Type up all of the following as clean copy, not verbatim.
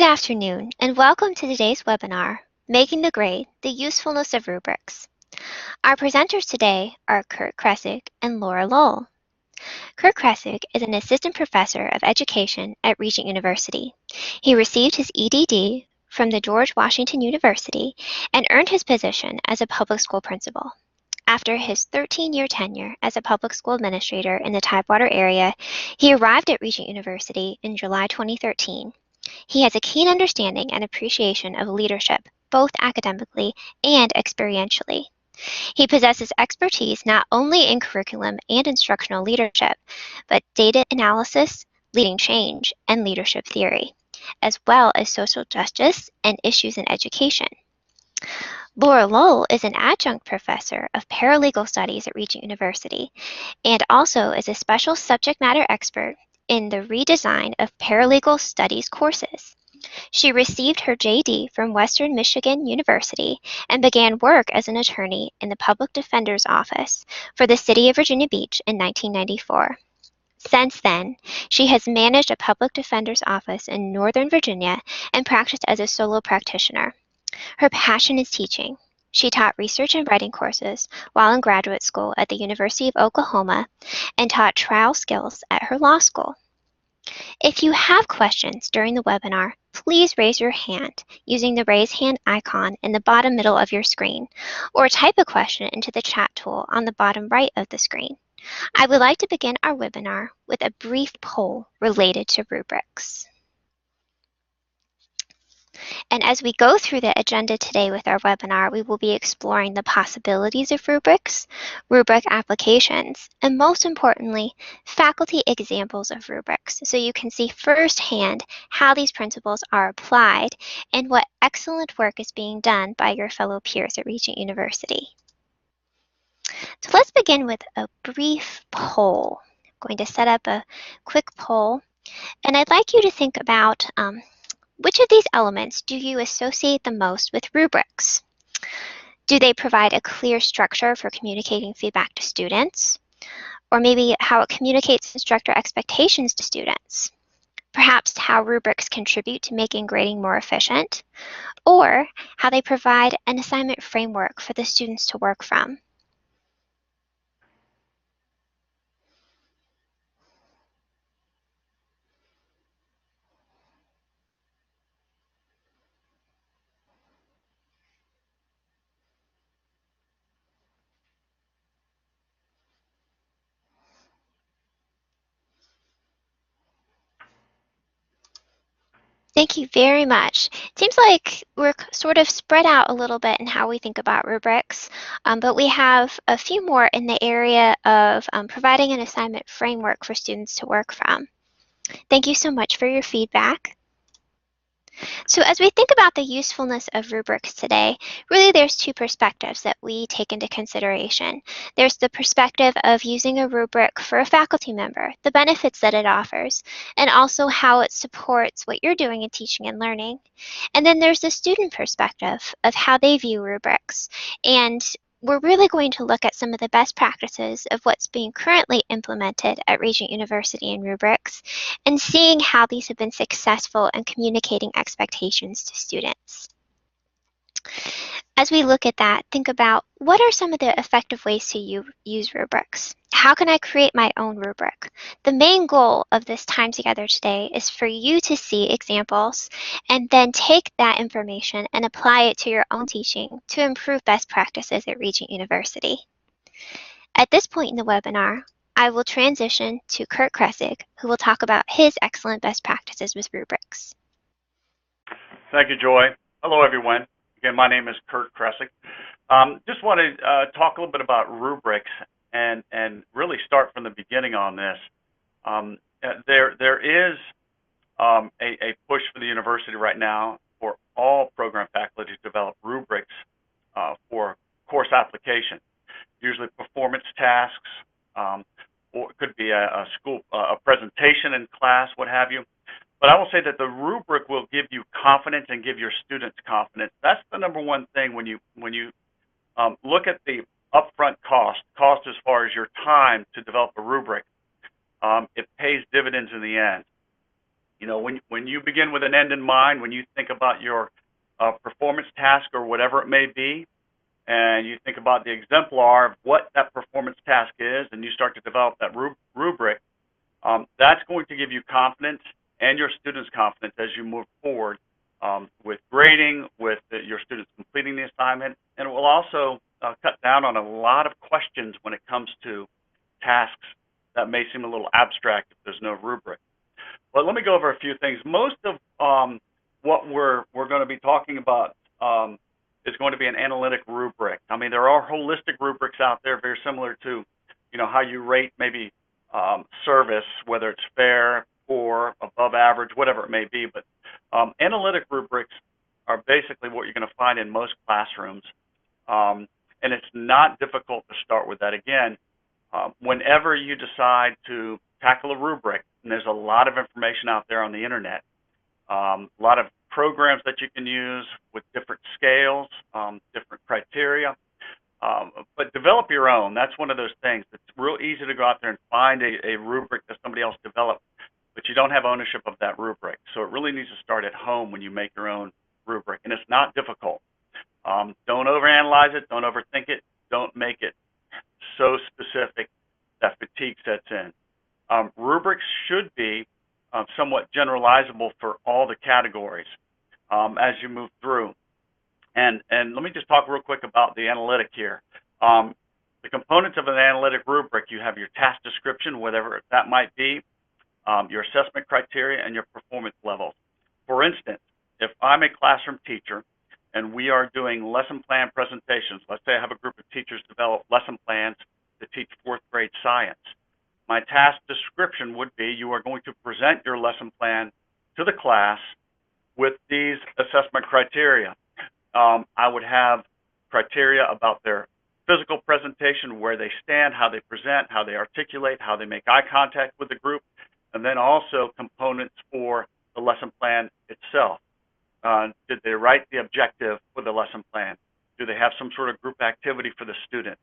Good afternoon, and welcome to today's webinar, Making the Grade, the Usefulness of Rubrics. Our presenters today are Kurt Kressig and Laura Lowell. Kurt Kressig is an assistant professor of education at Regent University. He received his EDD from the George Washington University and earned his position as a public school principal. After his 13-year tenure as a public school administrator in the Tidewater area, he arrived at Regent University in July 2013. He has a keen understanding and appreciation of leadership, both academically and experientially. He possesses expertise not only in curriculum and instructional leadership, but data analysis, leading change, and leadership theory, as well as social justice and issues in education. Laura Lowell is an adjunct professor of paralegal studies at Regent University and also is a special subject matter expert in the redesign of paralegal studies courses. She received her JD from Western Michigan University and began work as an attorney in the Public Defender's Office for the City of Virginia Beach in 1994. Since then, she has managed a public defender's office in Northern Virginia and practiced as a solo practitioner. Her passion is teaching. She taught research and writing courses while in graduate school at the University of Oklahoma and taught trial skills at her law school. If you have questions during the webinar, please raise your hand using the raise hand icon in the bottom middle of your screen, or type a question into the chat tool on the bottom right of the screen. I would like to begin our webinar with a brief poll related to rubrics. And as we go through the agenda today with our webinar, we will be exploring the possibilities of rubrics, rubric applications, and most importantly, faculty examples of rubrics, so you can see firsthand how these principles are applied and what excellent work is being done by your fellow peers at Regent University. So let's begin with a brief poll. I'm going to set up a quick poll, and I'd like you to think about which of these elements do you associate the most with rubrics? Do they provide a clear structure for communicating feedback to students? Or maybe how it communicates instructor expectations to students? Perhaps how rubrics contribute to making grading more efficient? Or how they provide an assignment framework for the students to work from? Thank you very much. It seems like we're sort of spread out a little bit in how we think about rubrics, but we have a few more in the area of providing an assignment framework for students to work from. Thank you so much for your feedback. So as we think about the usefulness of rubrics today, really there's two perspectives that we take into consideration. There's the perspective of using a rubric for a faculty member, the benefits that it offers, and also how it supports what you're doing in teaching and learning. And then there's the student perspective of how they view rubrics. And we're really going to look at some of the best practices of what's being currently implemented at Regent University in rubrics and seeing how these have been successful in communicating expectations to students. As we look at that, think about what are some of the effective ways to use rubrics? How can I create my own rubric? The main goal of this time together today is for you to see examples and then take that information and apply it to your own teaching to improve best practices at Regent University. At this point in the webinar, I will transition to Kurt Kressig, who will talk about his excellent best practices with rubrics. Thank you, Joy. Hello, everyone. Again, my name is Kurt Kressig. Just want to talk a little bit about rubrics and really start from the beginning on this. There is a push for the university right now for all program faculty to develop rubrics for course application, usually performance tasks, or it could be a presentation in class, what have you. But I will say that the rubric will give you confidence and give your students confidence. That's the number one thing when you look at the upfront cost as far as your time to develop a rubric. It pays dividends in the end. You know, when you begin with an end in mind, when you think about your performance task or whatever it may be, and you think about the exemplar of what that performance task is, and you start to develop that rubric, that's going to give you confidence and your students confidence as you move forward with grading, with your students completing the assignment, and it will also cut down on a lot of questions when it comes to tasks that may seem a little abstract if there's no rubric. But let me go over a few things. Most of what we're going to be talking about is going to be an analytic rubric. I mean, there are holistic rubrics out there, very similar to, you know, how you rate maybe service, whether it's fair, poor, above average, whatever it may be. But analytic rubrics are basically what you're going to find in most classrooms, and it's not difficult to start with that. Again, whenever you decide to tackle a rubric, and there's a lot of information out there on the internet, a lot of programs that you can use with different scales, different criteria, but develop your own. That's one of those things. It's real easy to go out there and find a rubric that somebody else developed, but you don't have ownership of that rubric. So it really needs to start at home when you make your own rubric, and it's not difficult. Don't overanalyze it. Don't overthink it. Don't make it so specific that fatigue sets in. Rubrics should be somewhat generalizable for all the categories as you move through. And let me just talk real quick about the analytic here. The components of an analytic rubric, you have your task description, whatever that might be, your assessment criteria, and your performance levels. For instance, if I'm a classroom teacher and we are doing lesson plan presentations, let's say I have a group of teachers develop lesson plans to teach fourth grade science. My task description would be you are going to present your lesson plan to the class with these assessment criteria. I would have criteria about their physical presentation, where they stand, how they present, how they articulate, how they make eye contact with the group, and then also components for the lesson plan itself. Did they write the objective for the lesson plan? Do they have some sort of group activity for the students,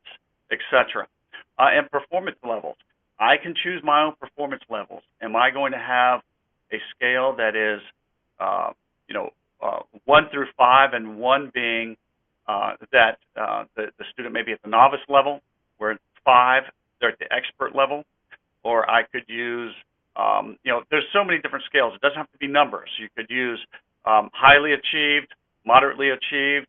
etc.? And performance levels. I can choose my own performance levels. Am I going to have a scale that is, 1 through 5, and 1 being that the student may be at the novice level, where 5, they're at the expert level? Or I could use, there's so many different scales. It doesn't have to be numbers. You could use highly achieved, moderately achieved,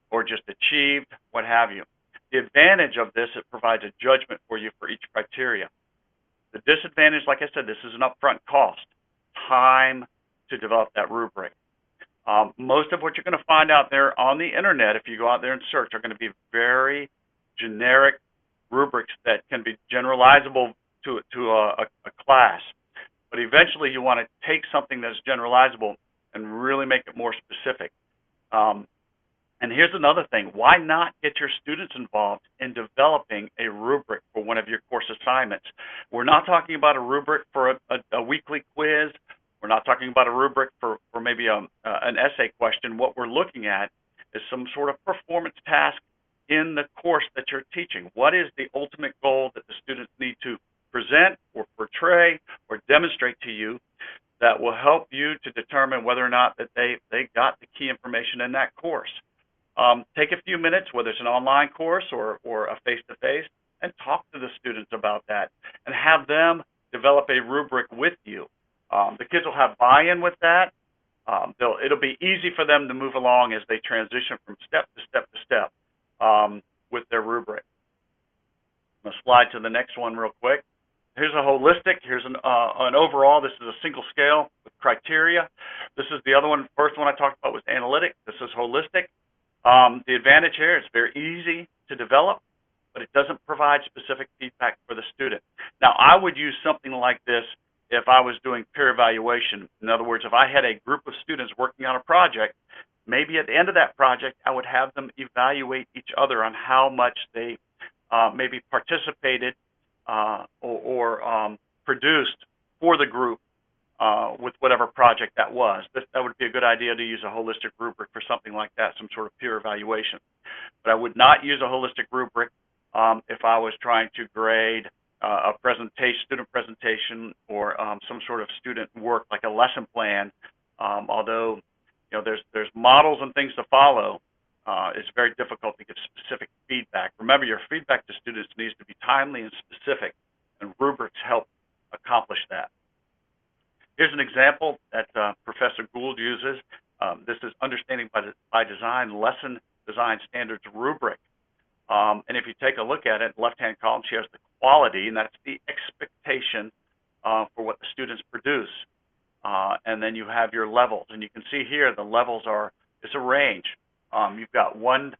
or just achieved, what have you. The advantage of this, it provides a judgment for you for each criteria. The disadvantage, like I said, this is an upfront cost, time to develop that rubric. Most of what you're going to find out there on the internet, if you go out there and search, are going to be very generic rubrics that can be generalizable to a class. But eventually you want to take something that's generalizable and really make it more specific. And here's another thing. Why not get your students involved in developing a rubric for one of your course assignments? We're not talking about a rubric for a weekly quiz. We're not talking about a rubric for maybe an essay question. What we're looking at is some sort of performance task in the course that you're teaching. What is the ultimate goal that the students need to present or portray or demonstrate to you that will help you to determine whether or not that they got the key information in that course? Take a few minutes, whether it's an online course or a face-to-face, and talk to the students about that and have them develop a rubric with you. The kids will have buy-in with that. It'll be easy for them to move along as they transition from step to step to step with their rubric. I'm going to slide to the next one real quick. Here's a holistic. Here's an overall. This is a single scale with criteria. This is the other one. First one I talked about was analytic. This is holistic. The advantage here is very easy to develop, but it doesn't provide specific feedback for the student. Now, I would use something like this if I was doing peer evaluation. In other words, if I had a group of students working on a project, maybe at the end of that project, I would have them evaluate each other on how much they maybe participated or produced for the group with whatever project that was. That would be a good idea to use a holistic rubric for something like that, some sort of peer evaluation. But I would not use a holistic rubric if I was trying to grade a presentation, student presentation, or some sort of student work like a lesson plan. Although there's models and things to follow, it's very difficult to give specific feedback. Remember, your feedback to students needs to be timely and specific, and rubrics help accomplish that. Here's an example that Professor Gould uses. This is Understanding by Design Lesson Design Standards rubric. And if you take a look at it, left-hand column, she has the quality, and that's the expectation for what the students produce. And then you have your levels, and you can see here the levels are, it's a range. You've got 1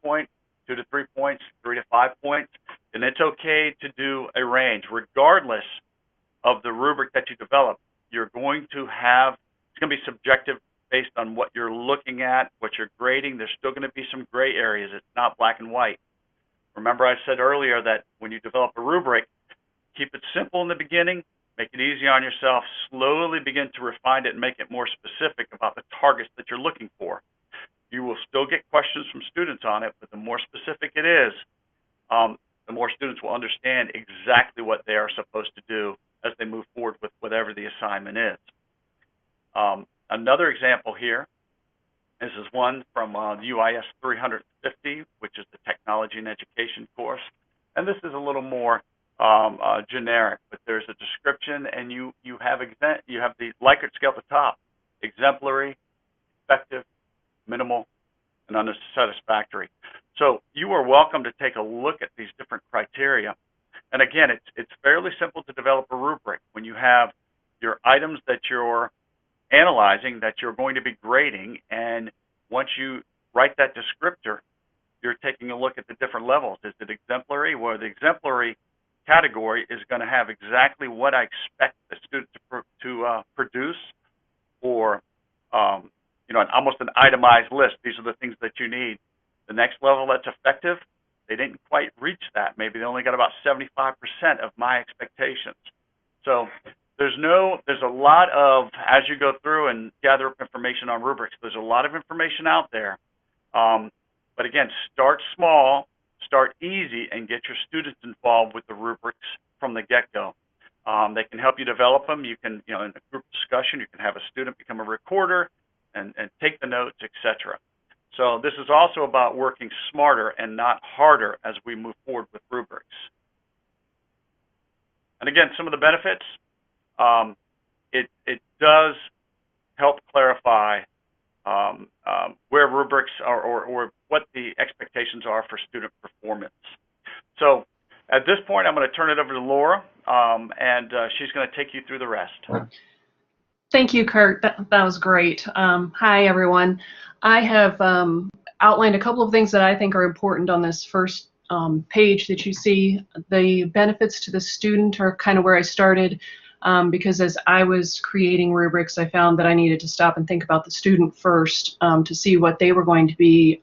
point, 2 to 3 points, 3 to 5 points, and it's okay to do a range. Regardless of the rubric that you develop, you're going to have, it's going to be subjective based on what you're looking at, what you're grading. There's still going to be some gray areas. It's not black and white. Remember I said earlier that when you develop a rubric, keep it simple in the beginning, make it easy on yourself, slowly begin to refine it and make it more specific about the targets that you're looking for. You will still get questions from students on it, but the more specific it is, the more students will understand exactly what they are supposed to do as they move forward with whatever the assignment is. Another example here, this is one from UIS 350, which is the Technology and Education course. And this is a little more generic, but there's a description, and you have the Likert scale at the top: exemplary, effective, minimal, and unsatisfactory. So you are welcome to take a look at these different criteria. And again, it's fairly simple to develop a rubric when you have your items that you're analyzing, that you're going to be grading, and once you write that descriptor, you're taking a look at the different levels. Is it exemplary? Well, the exemplary category is going to have exactly what I expect the student to produce, or almost an itemized list. These are the things that you need. The next level, that's effective, they didn't quite reach that. Maybe they only got about 75% of my expectations. So there's a lot of, as you go through and gather up information on rubrics, there's a lot of information out there. But again, start small, start easy, and get your students involved with the rubrics from the get-go. They can help you develop them. You can, in a group discussion, you can have a student become a recorder and take the notes, etc. So this is also about working smarter and not harder as we move forward with rubrics. And again, some of the benefits, it does help clarify where rubrics are, or what the expectations are for student performance. So at this point, I'm going to turn it over to Laura, and she's going to take you through the rest. Thank you, Kurt. That was great. Hi, everyone. I have outlined a couple of things that I think are important on this first page that you see. The benefits to the student are kind of where I started, because as I was creating rubrics, I found that I needed to stop and think about the student first to see what they were going to be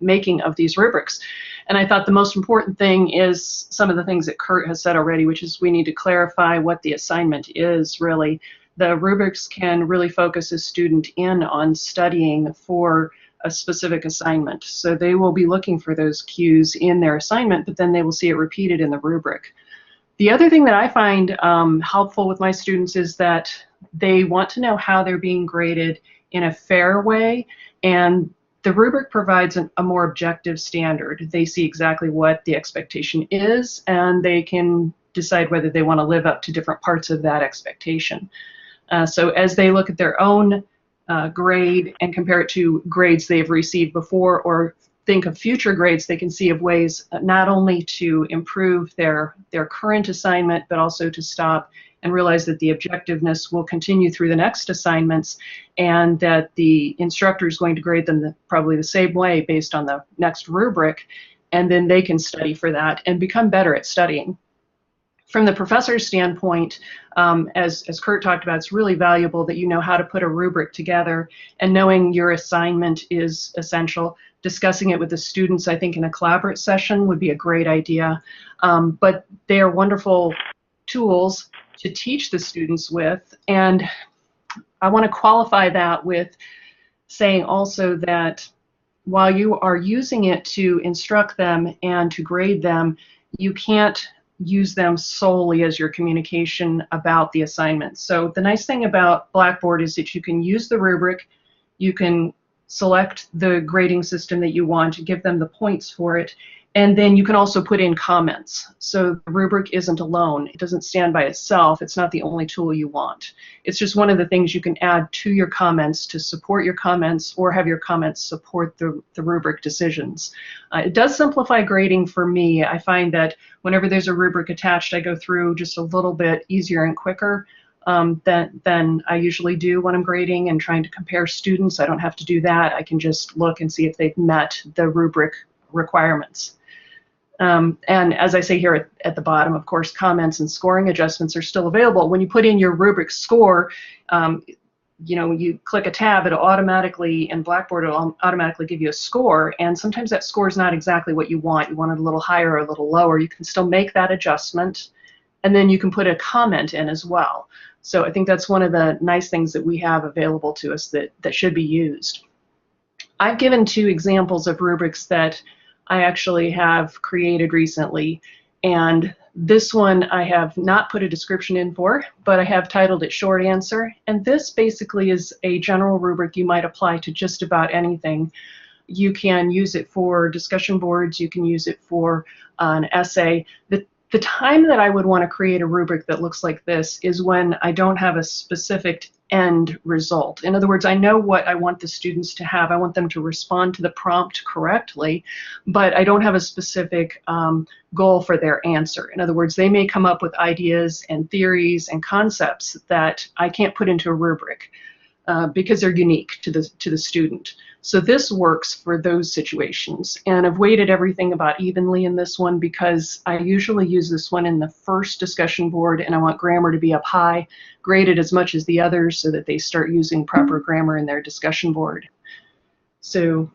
making of these rubrics. And I thought the most important thing is some of the things that Kurt has said already, which is we need to clarify what the assignment is really. The rubrics can really focus a student in on studying for a specific assignment. So they will be looking for those cues in their assignment, but then they will see it repeated in the rubric. The other thing that I find helpful with my students is that they want to know how they're being graded in a fair way, and the rubric provides a more objective standard. They see exactly what the expectation is, and they can decide whether they want to live up to different parts of that expectation. So as they look at their own grade and compare it to grades they've received before, or think of future grades, they can see of ways not only to improve their current assignment, but also to stop and realize that the objectiveness will continue through the next assignments, and that the instructor is going to grade them probably the same way based on the next rubric, and then they can study for that and become better at studying. From the professor's standpoint, as Kurt talked about, it's really valuable that you know how to put a rubric together, and knowing your assignment is essential. Discussing it with the students, I think, in a collaborative session would be a great idea. But they are wonderful tools to teach the students with, and I want to qualify that with saying also that while you are using it to instruct them and to grade them, you can't use them solely as your communication about the assignment. So the nice thing about Blackboard is that you can use the rubric, you can select the grading system that you want, give them the points for it, and then you can also put in comments. So the rubric isn't alone. It doesn't stand by itself. It's not the only tool you want. It's just one of the things you can add to your comments to support your comments or have your comments support the rubric decisions. It does simplify grading for me. I find that whenever there's a rubric attached, I go through just a little bit easier and quicker than I usually do when I'm grading and trying to compare students. I don't have to do that. I can just look and see if they've met the rubric requirements. And as I say here at the bottom, of course, comments and scoring adjustments are still available. When you put in your rubric score, you click a tab, it'll automatically, in Blackboard, it'll automatically give you a score, and sometimes that score is not exactly what you want. You want it a little higher or a little lower. You can still make that adjustment, and then you can put a comment in as well. So I think that's one of the nice things that we have available to us that should be used. I've given 2 examples of rubrics that I actually have created recently, and this one I have not put a description in for, but I have titled it Short Answer, and this basically is a general rubric you might apply to just about anything. You can use it for discussion boards, you can use it for an essay. The time that I would want to create a rubric that looks like this is when I don't have a specific end result. In other words, I know what I want the students to have. I want them to respond to the prompt correctly, but I don't have a specific goal for their answer. In other words, they may come up with ideas and theories and concepts that I can't put into a rubric because they're unique to the student. So this works for those situations, and I've weighted everything about evenly in this one because I usually use this one in the first discussion board, and I want grammar to be up high, graded as much as the others so that they start using proper grammar in their discussion board. So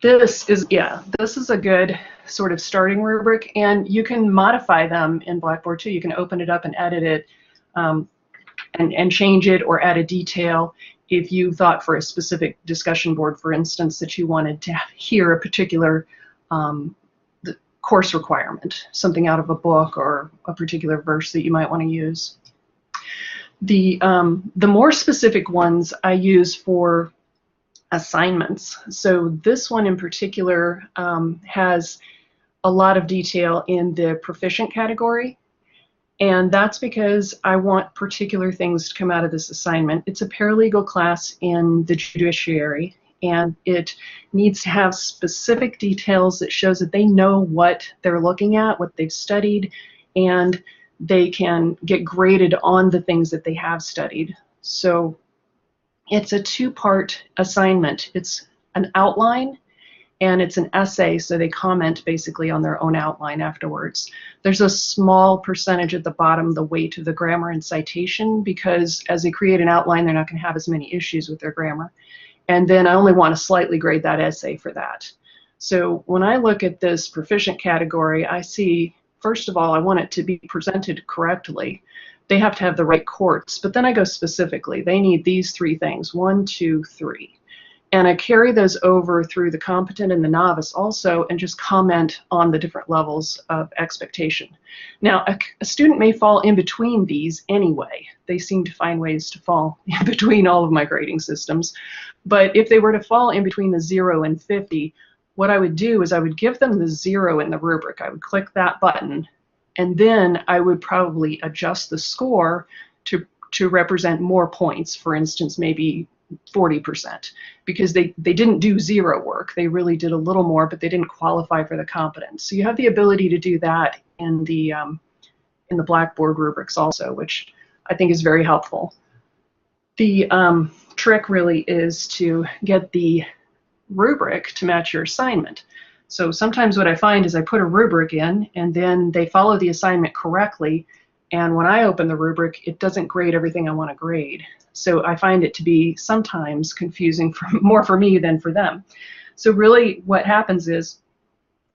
this is a good sort of starting rubric, and you can modify them in Blackboard too. You can open it up and edit it and change it or add a detail. If you thought for a specific discussion board, for instance, that you wanted to hear a particular course requirement, something out of a book or a particular verse that you might want to use. The more specific ones I use for assignments. So this one in particular has a lot of detail in the proficient category. And that's because I want particular things to come out of this assignment. It's a paralegal class in the judiciary, and it needs to have specific details that shows that they know what they're looking at, what they've studied, and they can get graded on the things that they have studied. So it's a 2-part assignment. It's an outline and it's an essay, so they comment basically on their own outline afterwards. There's a small percentage at the bottom, the weight of the grammar and citation, because as they create an outline, they're not going to have as many issues with their grammar. And then I only want to slightly grade that essay for that. So when I look at this proficient category, I see, first of all, I want it to be presented correctly. They have to have the right courts, but then I go specifically. They need these 3 things, 1, 2, 3. And I carry those over through the competent and the novice also, and just comment on the different levels of expectation. Now, a student may fall in between these anyway. They seem to find ways to fall in between all of my grading systems. But if they were to fall in between the 0 and 50, what I would do is I would give them the 0 in the rubric. I would click that button, and then I would probably adjust the score to represent more points. For instance, maybe 40%, because they didn't do 0 work. They really did a little more, but they didn't qualify for the competence. So you have the ability to do that in the Blackboard rubrics also, which I think is very helpful. The trick really is to get the rubric to match your assignment. So sometimes what I find is I put a rubric in, and then they follow the assignment correctly, and when I open the rubric, it doesn't grade everything I want to grade. So I find it to be sometimes confusing, more for me than for them. So really what happens is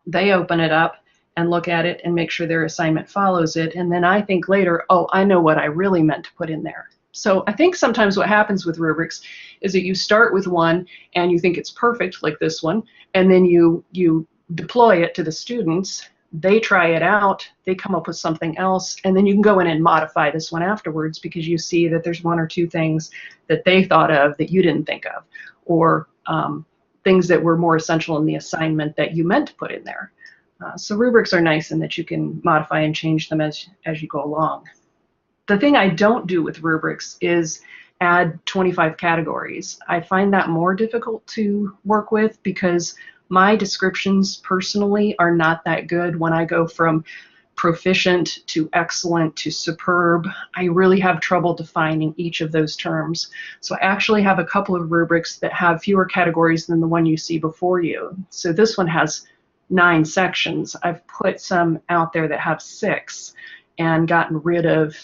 they open it up and look at it and make sure their assignment follows it, and then I think later, oh, I know what I really meant to put in there. So I think sometimes what happens with rubrics is that you start with one and you think it's perfect, like this one, and then you deploy it to the students, They try it out, they come up with something else, and then you can go in and modify this one afterwards because you see that there's one or two things that they thought of that you didn't think of, or things that were more essential in the assignment that you meant to put in there. So rubrics are nice in that you can modify and change them as you go along. The thing I don't do with rubrics is add 25 categories. I find that more difficult to work with because my descriptions personally are not that good. When I go from proficient to excellent to superb, I really have trouble defining each of those terms. So I actually have a couple of rubrics that have fewer categories than the one you see before you. So this one has 9 sections. I've put some out there that have 6 and gotten rid of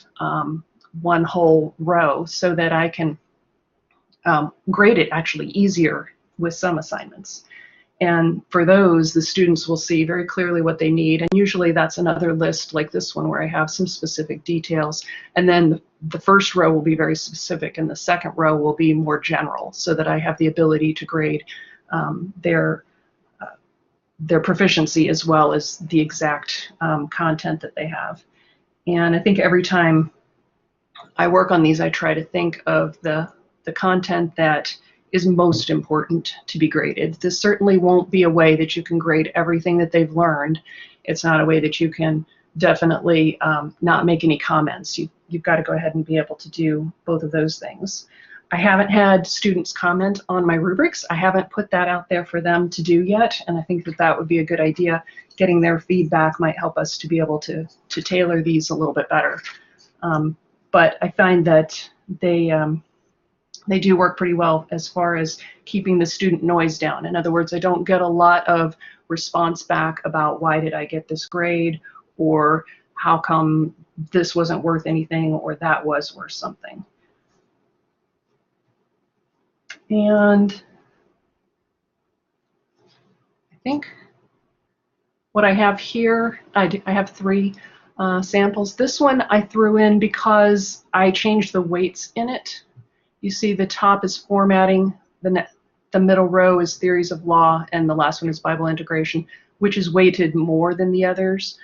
one whole row so that I can grade it actually easier with some assignments. And for those, the students will see very clearly what they need. And usually that's another list like this one where I have some specific details. And then the first row will be very specific and the second row will be more general so that I have the ability to grade their proficiency as well as the exact content that they have. And I think every time I work on these, I try to think of the content that is most important to be graded. This certainly won't be a way that you can grade everything that they've learned. It's not a way that you can definitely not make any comments. You've got to go ahead and be able to do both of those things. I haven't had students comment on my rubrics. I haven't put that out there for them to do yet, and I think that that would be a good idea. Getting their feedback might help us to be able to tailor these a little bit better. But I find that they do work pretty well as far as keeping the student noise down. In other words, I don't get a lot of response back about why did I get this grade, or how come this wasn't worth anything, or that was worth something. And I think what I have here, I have 3 samples. This one I threw in because I changed the weights in it. You see the top is formatting, the middle row is theories of law, and the last one is Bible integration, which is weighted more than the others.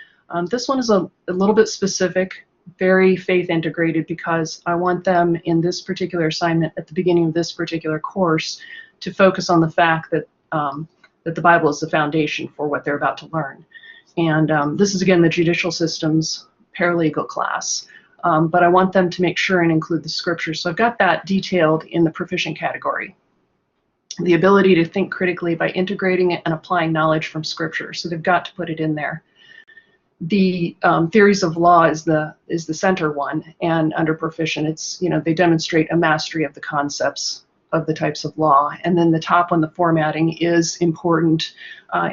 This one is a little bit specific, very faith integrated, because I want them in this particular assignment at the beginning of this particular course to focus on the fact that that the Bible is the foundation for what they're about to learn. And this is, again, the judicial systems paralegal class. But I want them to make sure and include the scripture. So I've got that detailed in the proficient category. The ability to think critically by integrating it and applying knowledge from scripture. So they've got to put it in there. The theories of law is the center one, and under proficient, it's, they demonstrate a mastery of the concepts of the types of law. And then the top one, the formatting, is important.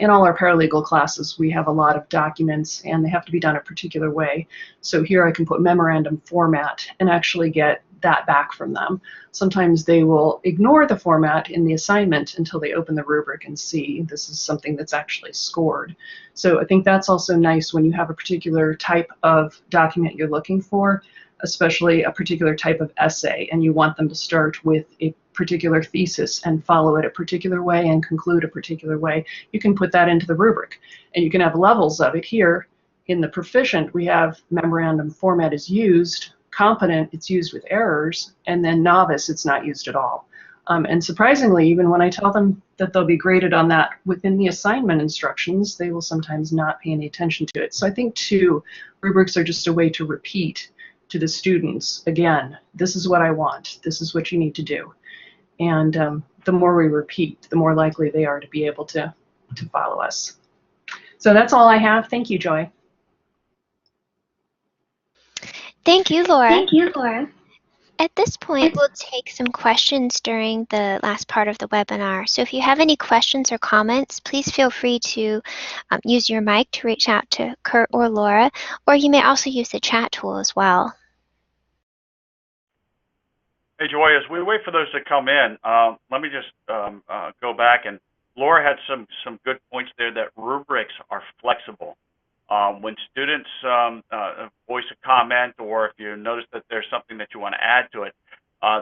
In all our paralegal classes, we have a lot of documents and they have to be done a particular way. So here I can put memorandum format and actually get that back from them. Sometimes they will ignore the format in the assignment until they open the rubric and see this is something that's actually scored. So I think that's also nice when you have a particular type of document you're looking for, especially a particular type of essay, and you want them to start with a particular thesis and follow it a particular way and conclude a particular way. You can put that into the rubric, and you can have levels of it. Here in the proficient, we have memorandum format is used, competent it's used with errors, and then novice it's not used at all. And surprisingly, even when I tell them that they'll be graded on that within the assignment instructions, they will sometimes not pay any attention to it. So I think too, rubrics are just a way to repeat to the students, again, this is what I want, this is what you need to do. And the more we repeat, the more likely they are to be able to follow us. So that's all I have. Thank you, Joy. Thank you, Laura. Thank you, Laura. At this point, we'll take some questions during the last part of the webinar. So if you have any questions or comments, please feel free to use your mic to reach out to Kurt or Laura, or you may also use the chat tool as well. Hey, Joy, as we wait for those to come in, let me just go back. And Laura had some good points there that rubrics are flexible. When students voice a comment, or if you notice that there's something that you want to add to it,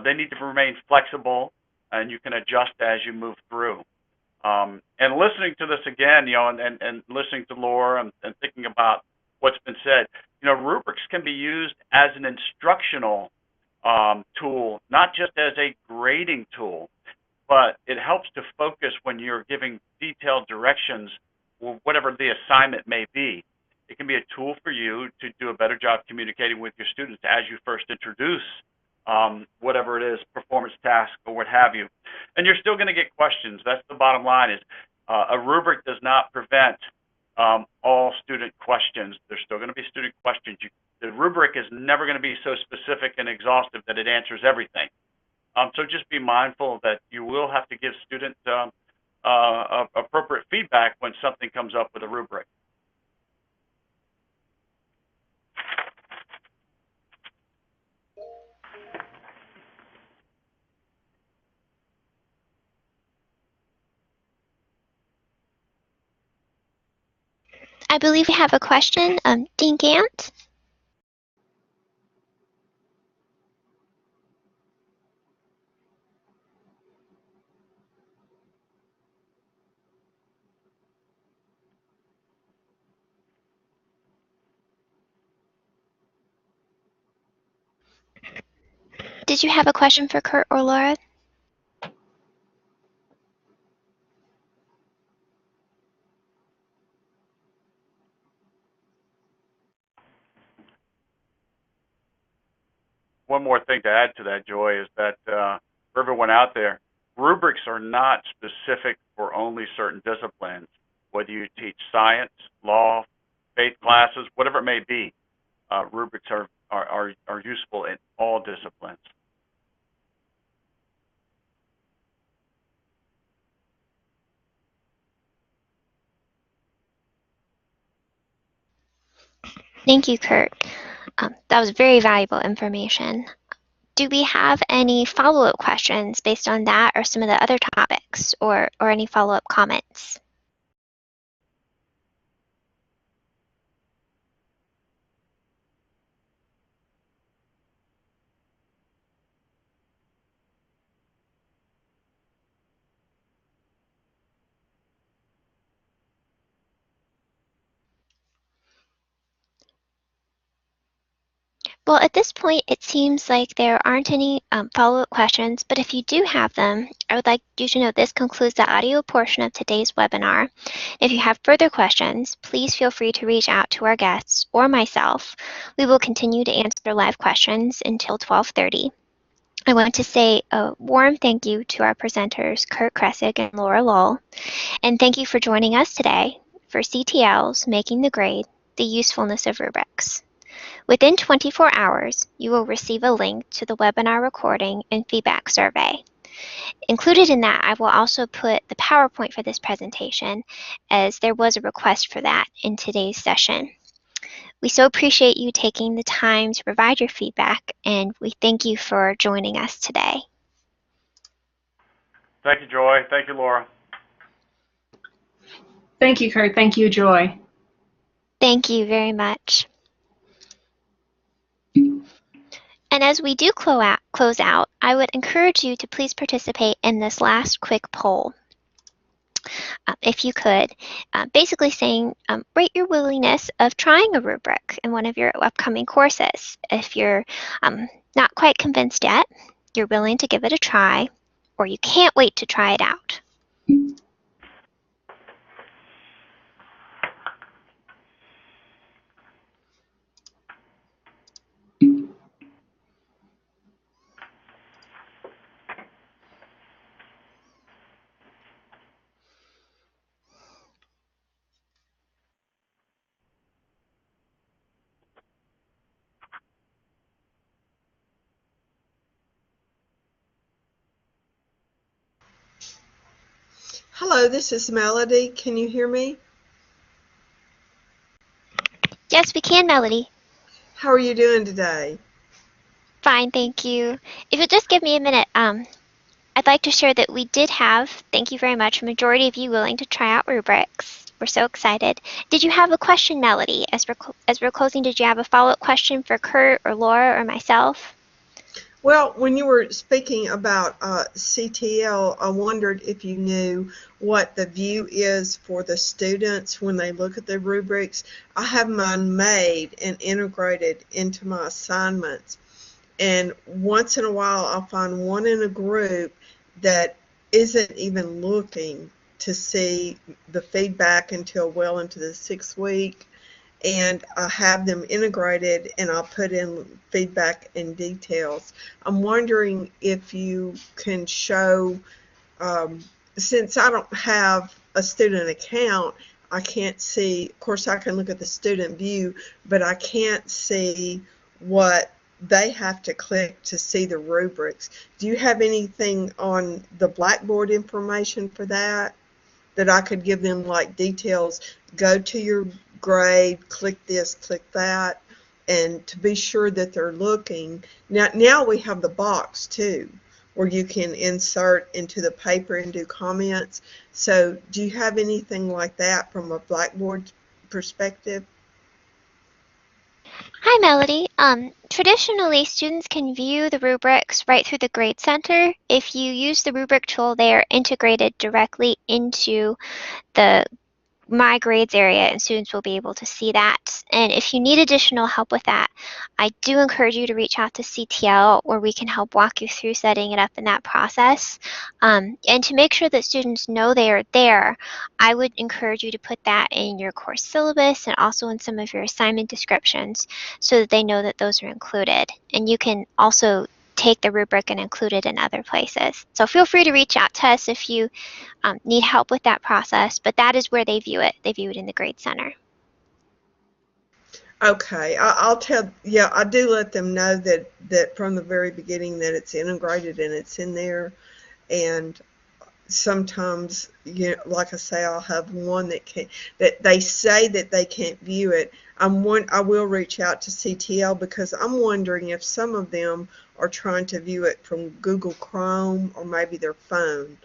they need to remain flexible, and you can adjust as you move through. And listening to this again, and listening to Laura and thinking about what's been said. Rubrics can be used as an instructional tool, not just as a grading tool, but it helps to focus when you're giving detailed directions or whatever the assignment may be. It can be a tool for you to do a better job communicating with your students as you first introduce whatever it is, performance task or what have you. And you're still going to get questions. That's the bottom line, is a rubric does not prevent all student questions. There's still going to be student questions. The rubric is never going to be so specific and exhaustive that it answers everything. So just be mindful that you will have to give students appropriate feedback when something comes up with a rubric. I believe we have a question. Dean Gant? Did you have a question for Kurt or Laura? One more thing to add to that, Joy, is that for everyone out there, rubrics are not specific for only certain disciplines. Whether you teach science, law, faith classes, whatever it may be, rubrics are useful in all disciplines. Thank you, Kurt. That was very valuable information. Do we have any follow-up questions based on that or some of the other topics, or any follow-up comments? Well, at this point, it seems like there aren't any follow-up questions, but if you do have them, I would like you to know this concludes the audio portion of today's webinar. If you have further questions, please feel free to reach out to our guests or myself. We will continue to answer live questions until 12:30. I want to say a warm thank you to our presenters, Kurt Kressig and Laura Lull, and thank you for joining us today for CTL's Making the Grade, the Usefulness of Rubrics. Within 24 hours, you will receive a link to the webinar recording and feedback survey. Included in that, I will also put the PowerPoint for this presentation, as there was a request for that in today's session. We so appreciate you taking the time to provide your feedback, and we thank you for joining us today. Thank you, Joy. Thank you, Laura. Thank you, Kurt. Thank you, Joy. Thank you very much. And as we do close out, I would encourage you to please participate in this last quick poll. If you could, basically saying, rate your willingness of trying a rubric in one of your upcoming courses. If you're not quite convinced yet, you're willing to give it a try, or you can't wait to try it out. Hello, this is Melody. Can you hear me? Yes, we can, Melody. How are you doing today? Fine, thank you. If you'll just give me a minute, I'd like to share that we did have, thank you very much, a majority of you willing to try out rubrics. We're so excited. Did you have a question, Melody? As we're closing, did you have a follow-up question for Kurt or Laura or myself? Well, when you were speaking about CTL, I wondered if you knew what the view is for the students when they look at the rubrics. I have mine made and integrated into my assignments. And once in a while, I'll find one in a group that isn't even looking to see the feedback until well into the 6th week. And I have them integrated and I'll put in feedback and details. I'm wondering if you can show, um, since I don't have a student account, I can't see, of course I can look at the student view, but I can't see what they have to click to see the rubrics. Do you have anything on the Blackboard information for that? That I could give them like details, go to your grade, click this, click that, and to be sure that they're looking. Now we have the box too, where you can insert into the paper and do comments. So do you have anything like that from a Blackboard perspective? Hi, Melody. Traditionally, students can view the rubrics right through the Grade Center. If you use the rubric tool, they are integrated directly into the My Grades area, and students will be able to see that. And if you need additional help with that, I do encourage you to reach out to CTL, where we can help walk you through setting it up in that process. And to make sure that students know they are there, I would encourage you to put that in your course syllabus and also in some of your assignment descriptions so that they know that those are included. And you can also take the rubric and include it in other places. So feel free to reach out to us if you need help with that process, but that is where they view it. They view it in the Grade Center. Okay, I'll tell, yeah, I do let them know that from the very beginning that it's integrated and it's in there. And sometimes, you know, like I say, I'll have one that they say that they can't view it. I will reach out to CTL because I'm wondering if some of them are trying to view it from Google Chrome or maybe their phone,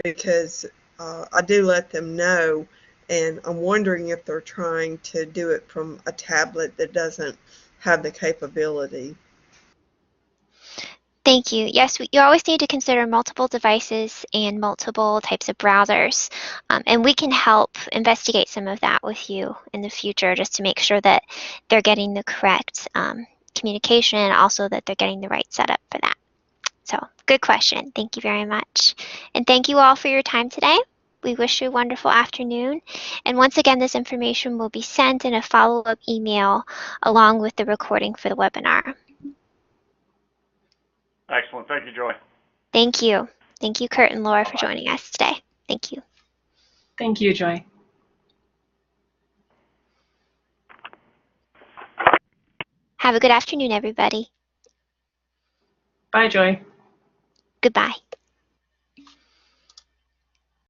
because I do let them know, and I'm wondering if they're trying to do it from a tablet that doesn't have the capability. Thank you. Yes, you always need to consider multiple devices and multiple types of browsers. And we can help investigate some of that with you in the future just to make sure that they're getting the correct communication, also that they're getting the right setup for that. So, good question. Thank you very much. And thank you all for your time today. We wish you a wonderful afternoon. And once again, this information will be sent in a follow-up email along with the recording for the webinar. Excellent. Thank you, Joy. Thank you. Thank you, Kurt and Laura, for Bye-bye. joining us today. Thank you. Thank you, Joy. Have a good afternoon, everybody. Bye, Joy. Goodbye.